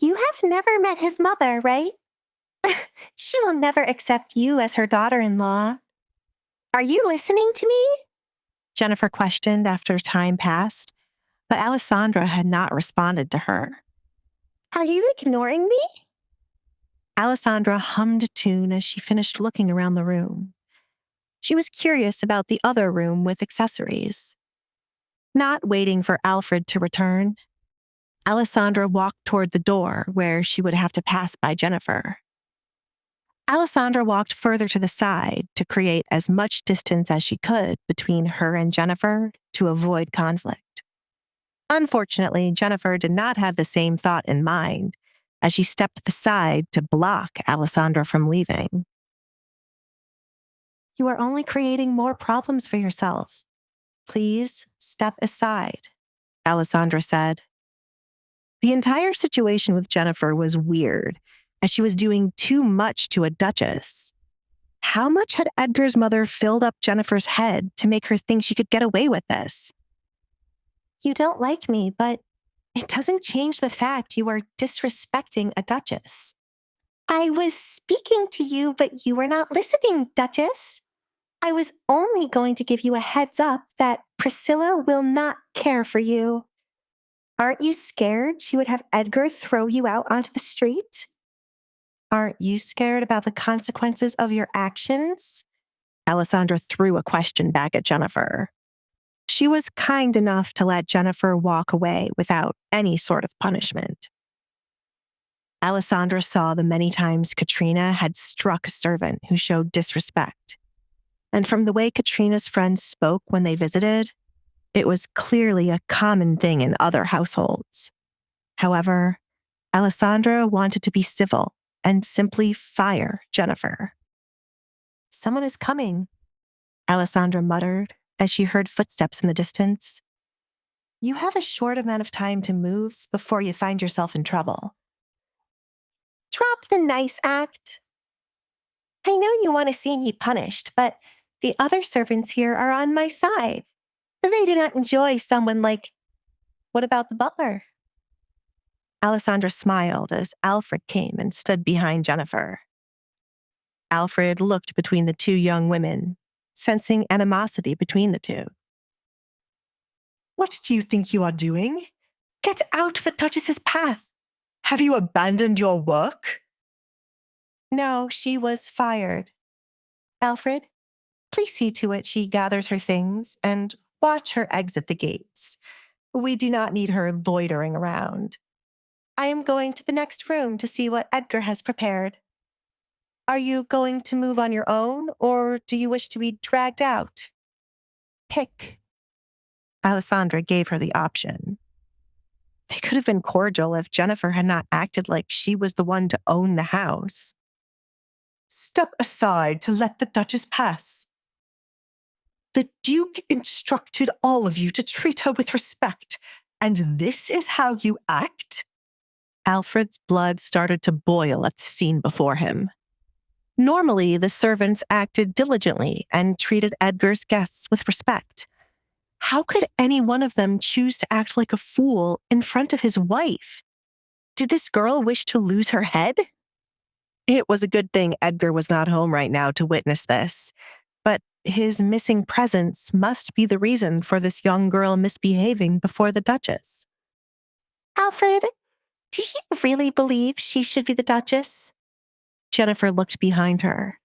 You have never met his mother, right? She will never accept you as her daughter-in-law. Are you listening to me? Jennifer questioned after time passed, but Alessandra had not responded to her. Are you ignoring me? Alessandra hummed a tune as she finished looking around the room. She was curious about the other room with accessories. Not waiting for Alfred to return, Alessandra walked toward the door where she would have to pass by Jennifer. Alessandra walked further to the side to create as much distance as she could between her and Jennifer to avoid conflict. Unfortunately, Jennifer did not have the same thought in mind as she stepped aside to block Alessandra from leaving. You are only creating more problems for yourself. Please step aside, Alessandra said. The entire situation with Jennifer was weird, as she was doing too much to a duchess. How much had Edgar's mother filled up Jennifer's head to make her think she could get away with this? You don't like me, but it doesn't change the fact you are disrespecting a duchess. I was speaking to you, but you were not listening, Duchess. I was only going to give you a heads up that Priscilla will not care for you. Aren't you scared she would have Edgar throw you out onto the street? Aren't you scared about the consequences of your actions? Alessandra threw a question back at Jennifer. She was kind enough to let Jennifer walk away without any sort of punishment. Alessandra saw the many times Katrina had struck a servant who showed disrespect. And from the way Katrina's friends spoke when they visited, it was clearly a common thing in other households. However, Alessandra wanted to be civil and simply fire Jennifer. Someone is coming, Alessandra muttered as she heard footsteps in the distance. You have a short amount of time to move before you find yourself in trouble. Drop the nice act. I know you want to see me punished, but the other servants here are on my side. They do not enjoy someone like... What about the butler? Alessandra smiled as Alfred came and stood behind Jennifer. Alfred looked between the two young women, sensing animosity between the two. What do you think you are doing? Get out of the Duchess's path. Have you abandoned your work? No, she was fired. Alfred, please see to it she gathers her things and watch her exit the gates. We do not need her loitering around. I am going to the next room to see what Edgar has prepared. Are you going to move on your own, or do you wish to be dragged out? Pick. Alessandra gave her the option. They could have been cordial if Jennifer had not acted like she was the one to own the house. Step aside to let the Duchess pass. The Duke instructed all of you to treat her with respect, and this is how you act? Alfred's blood started to boil at the scene before him. Normally, the servants acted diligently and treated Edgar's guests with respect. How could any one of them choose to act like a fool in front of his wife? Did this girl wish to lose her head? It was a good thing Edgar was not home right now to witness this, but his missing presence must be the reason for this young girl misbehaving before the Duchess. Alfred, do you really believe she should be the Duchess? Jennifer looked behind her.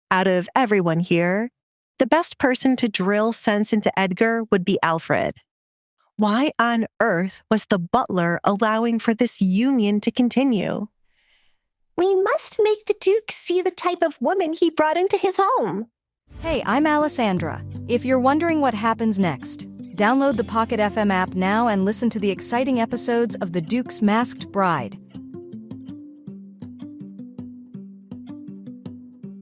Out of everyone here, the best person to drill sense into Edgar would be Alfred. Why on earth was the butler allowing for this union to continue? We must make the Duke see the type of woman he brought into his home. Hey, I'm Alessandra. If you're wondering what happens next, download the Pocket FM app now and listen to the exciting episodes of The Duke's Masked Bride.